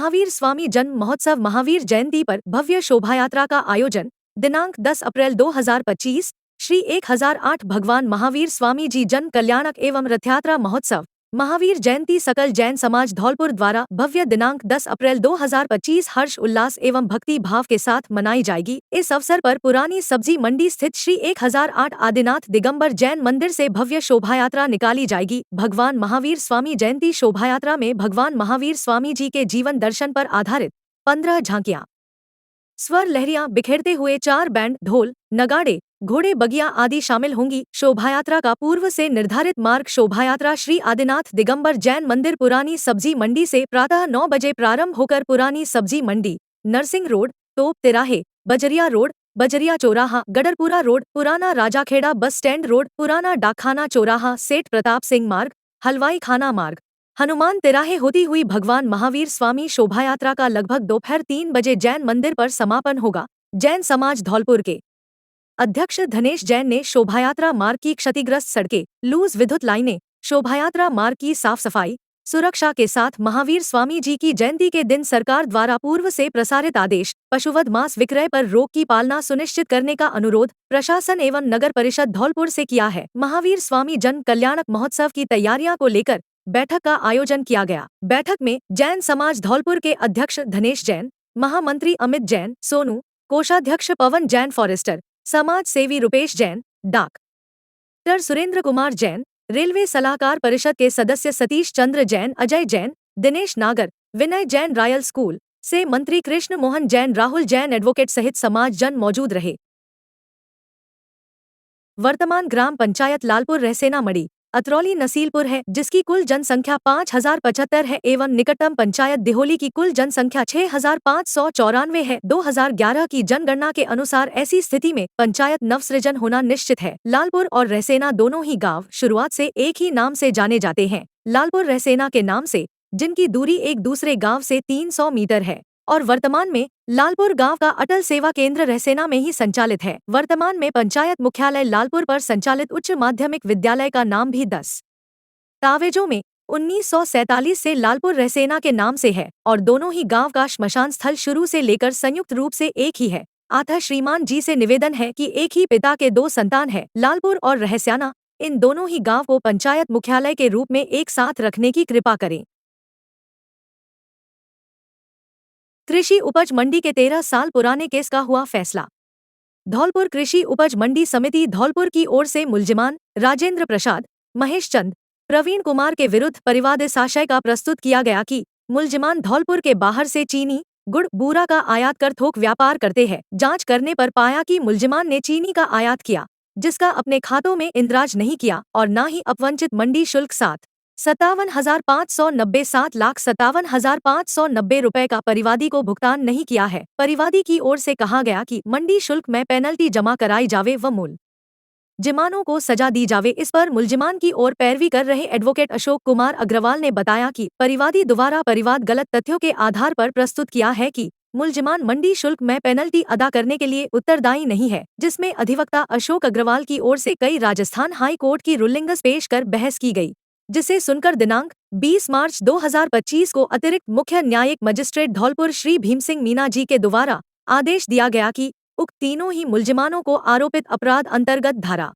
महावीर स्वामी जन्म महोत्सव महावीर जयंती पर भव्य शोभायात्रा का आयोजन दिनांक 10 अप्रैल 2025 श्री 1008 भगवान महावीर स्वामी जी जन कल्याणक एवं रथयात्रा महोत्सव महावीर जयंती सकल जैन समाज धौलपुर द्वारा भव्य दिनांक 10 अप्रैल 2025 हर्ष उल्लास एवं भक्ति भाव के साथ मनाई जाएगी। इस अवसर पर पुरानी सब्जी मंडी स्थित श्री 1008 आदिनाथ दिगंबर जैन मंदिर से भव्य शोभायात्रा निकाली जाएगी। भगवान महावीर स्वामी जयंती शोभायात्रा में भगवान महावीर स्वामी जी के जीवन दर्शन पर आधारित 15 झांकियां, स्वर लहरियां बिखेरते हुए 4 बैंड, ढोल, नगाड़े, घोड़े, बगिया आदि शामिल होंगी। शोभायात्रा का पूर्व से निर्धारित मार्ग शोभायात्रा श्री आदिनाथ दिगंबर जैन मंदिर पुरानी सब्जी मंडी से प्रातः 9 बजे प्रारंभ होकर पुरानी सब्जी मंडी, नरसिंह रोड, तोप तिराहे, बजरिया रोड, बजरिया चौराहा, गडरपुरा रोड, पुराना राजाखेड़ा बस स्टैंड रोड, पुराना डाकखाना चौराहा, सेठ प्रताप सिंह मार्ग, हलवाई खाना मार्ग, हनुमान तिराहे होती हुई भगवान महावीर स्वामी शोभायात्रा का लगभग दोपहर 3 बजे जैन मंदिर पर समापन होगा। जैन समाज धौलपुर के अध्यक्ष धनेश जैन ने शोभायात्रा मार्ग की क्षतिग्रस्त सड़कें, लूज विद्युत लाइनें, शोभायात्रा मार्ग की साफ सफाई, सुरक्षा के साथ महावीर स्वामी जी की जयंती के दिन सरकार द्वारा पूर्व से प्रसारित आदेश पशुवध मांस विक्रय पर रोक की पालना सुनिश्चित करने का अनुरोध प्रशासन एवं नगर परिषद धौलपुर से किया है। महावीर स्वामी जन कल्याणक महोत्सव की तैयारियां को लेकर बैठक का आयोजन किया गया। बैठक में जैन समाज धौलपुर के अध्यक्ष धनेश जैन, महामंत्री अमित जैन, सोनू, कोषाध्यक्ष पवन जैन, फॉरेस्टर समाज सेवी रुपेश जैन, डॉक्टर सुरेंद्र कुमार जैन, रेलवे सलाहकार परिषद के सदस्य सतीश चंद्र जैन, अजय जैन, दिनेश नागर, विनय जैन, रॉयल स्कूल से मंत्री कृष्ण मोहन जैन, राहुल जैन एडवोकेट सहित समाज जन मौजूद रहे। वर्तमान ग्राम पंचायत लालपुर रहसेना मड़ी अतरौली नसीलपुर है, जिसकी कुल जनसंख्या 5075 है एवं निकटतम पंचायत दिहोली की कुल जनसंख्या 6594 है। 2011 की जनगणना के अनुसार ऐसी स्थिति में पंचायत नवसृजन होना निश्चित है। लालपुर और रहसेना दोनों ही गांव शुरुआत से एक ही नाम से जाने जाते हैं, लालपुर रहसेना के नाम से, जिनकी दूरी एक दूसरे गाँव से 300 मीटर है और वर्तमान में लालपुर गांव का अटल सेवा केंद्र रहसेना में ही संचालित है। वर्तमान में पंचायत मुख्यालय लालपुर पर संचालित उच्च माध्यमिक विद्यालय का नाम भी दस्तावेजों में 1947 से लालपुर रहसेना के नाम से है और दोनों ही गांव का श्मशान स्थल शुरू से लेकर संयुक्त रूप से एक ही है। अतः श्रीमान जी से निवेदन है कि एक ही पिता के 2 संतान है, लालपुर और रहसेना, इन दोनों ही गाँव को पंचायत मुख्यालय के रूप में एक साथ रखने की कृपा करें। कृषि उपज मंडी के 13 साल पुराने केस का हुआ फैसला। धौलपुर कृषि उपज मंडी समिति धौलपुर की ओर से मुलजिमान राजेंद्र प्रसाद, महेश चंद, प्रवीण कुमार के विरुद्ध परिवादित आशय का प्रस्तुत किया गया कि मुलजिमान धौलपुर के बाहर से चीनी, गुड़, बूरा का आयात कर थोक व्यापार करते हैं। जांच करने पर पाया कि मुलजिमान ने चीनी का आयात किया, जिसका अपने खातों में इंदराज नहीं किया और न ही अपवंचित मंडी शुल्क 7,57,590 7,57,590 रुपए का परिवादी को भुगतान नहीं किया है। परिवादी की ओर से कहा गया कि मंडी शुल्क में पेनल्टी जमा कराई जावे व मुलजिमानों को सजा दी जावे। इस पर मुलजिमान की ओर पैरवी कर रहे एडवोकेट अशोक कुमार अग्रवाल ने बताया कि परिवादी द्वारा परिवाद गलत तथ्यों के आधार पर प्रस्तुत किया है कि मुलजिमान मंडी शुल्क में पेनल्टी अदा करने के लिए उत्तरदायी नहीं है, जिसमें अधिवक्ता अशोक अग्रवाल की ओर से कई राजस्थान हाई कोर्ट की रूलिंग्स पेश कर बहस की गई, जिसे सुनकर दिनांक 20 मार्च 2025 को अतिरिक्त मुख्य न्यायिक मजिस्ट्रेट धौलपुर श्री भीम सिंह मीना जी के द्वारा आदेश दिया गया कि उक्त तीनों ही मुलजिमानों को आरोपित अपराध अंतर्गत धारा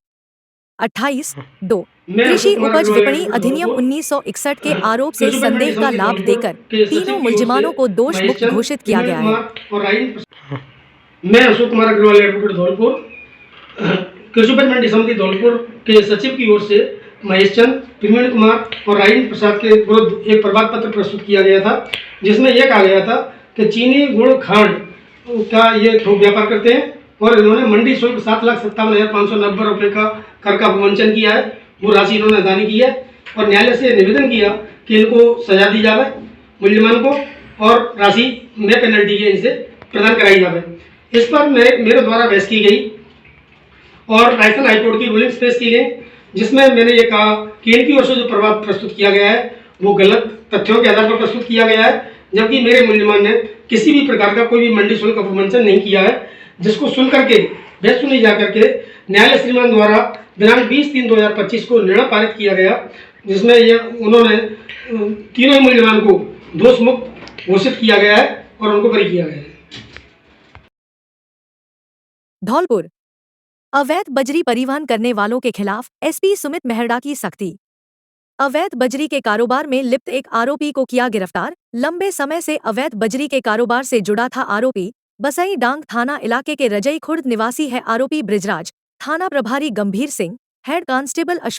28(2) कृषि उपज विपणी अधिनियम 1961 के आरोप से संदेह का लाभ देकर तीनों मुलजिमानों को दोष मुक्त घोषित किया गया है। मैं अशोक कुमार अग्रवाल एडवोकेट धौलपुर कृषि उपज मंडी समिति धौलपुर के सचिव की ओर से महेश चंद, प्रवीण कुमार और राजेंद्र प्रसाद के विरुद्ध एक प्रवाद पत्र प्रस्तुत किया गया था, जिसमें यह कहा गया था कि चीनी, गुड़, खांड का ये थोक व्यापार करते हैं और इन्होंने मंडी शुल्क 7,57,590 रुपये का कर का अपवंचन किया है। वो राशि इन्होंने अदा नहीं की है और न्यायालय से निवेदन किया कि इनको सजा दी जाए मुलजिमान को और राशि में पेनल्टी के इनसे प्रदान कराई जाए। इस पर मेरे द्वारा बहस की गई और राजस्थान हाईकोर्ट की रूलिंग्स पेश की गई, जिसमें मैंने ये कहा कि इनकी ओर से जो प्रभाव प्रस्तुत किया गया है वो गलत तथ्यों के आधार पर प्रस्तुत किया गया है, जबकि मेरे मुलजिमान ने किसी भी प्रकार का कोई भी मंडी शुल्क अपवंचन नहीं किया है, जिसको सुन करके बहस सुनी जा करके न्यायालय श्रीमान द्वारा दिनांक 20/3/2025 को निर्णय पारित किया गया, जिसमें उन्होंने तीनों मुलजिमान को दोष मुक्त घोषित किया गया है और उनको बरी किया गया है। धौलपुर अवैध बजरी परिवहन करने वालों के खिलाफ एसपी सुमित मेहरड़ा की सख्ती। अवैध बजरी के कारोबार में लिप्त एक आरोपी को किया गिरफ्तार। लंबे समय से अवैध बजरी के कारोबार से जुड़ा था आरोपी। बसई डांग थाना इलाके के रजई खुर्द निवासी है आरोपी बृजराज। थाना प्रभारी गंभीर सिंह, हेड कांस्टेबल अशोक